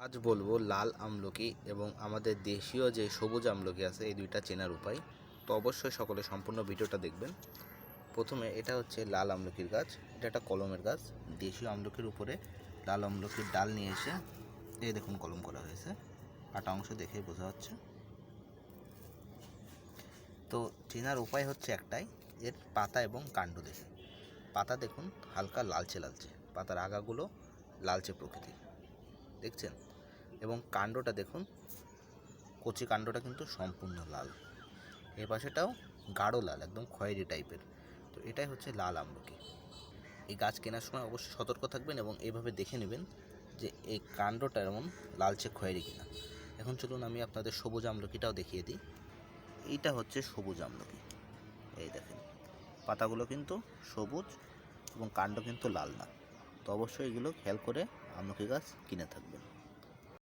আজ বলবো লাল আমলকি এবং আমাদের দেশীয় যে সবুজ আমলকি আছে এই দুইটা চেনার উপায়। তো অবশ্যই সকলে সম্পূর্ণ ভিডিওটা দেখবেন। প্রথমে এটা হচ্ছে লাল আমলকির গাছ, এটা একটা কলমের গাছ। দেশীয় আমলকির উপরে লাল আমলকির ডাল নিয়ে এসে এই দেখুন কলম করা হয়েছে, কাটা অংশ দেখে বোঝা যাচ্ছে। তো চেনার উপায় হচ্ছে একটাই, এর পাতা এবং কাণ্ড দেখে। পাতা দেখুন হালকা লালচে লালচে, পাতার আগাগুলো লালচে প্রকৃতির, দেখছেন? এবং কাণ্ডটা দেখুন, কচি কাণ্ডটা কিন্তু সম্পূর্ণ লাল, এই পাশেটাও গাঢ় লাল, একদম খয়েরি টাইপের। তো এটাই হচ্ছে লাল আমলকি। এই গাছ কেনার সময় অবশ্যই সতর্ক থাকবেন এবং এইভাবে দেখে নেবেন যে এই কাণ্ডটা এমন লালচে খয়েরি কিনা। এখন চলুন আমি আপনাদের সবুজ আমলকিটাও দেখিয়ে দিই। এইটা হচ্ছে সবুজ আমলকি, এই দেখেন পাতাগুলো কিন্তু সবুজ এবং কাণ্ড কিন্তু লাল না। তো অবশ্যই এগুলো খেয়াল করে আমলকি গাছ কিনে থাকবেন।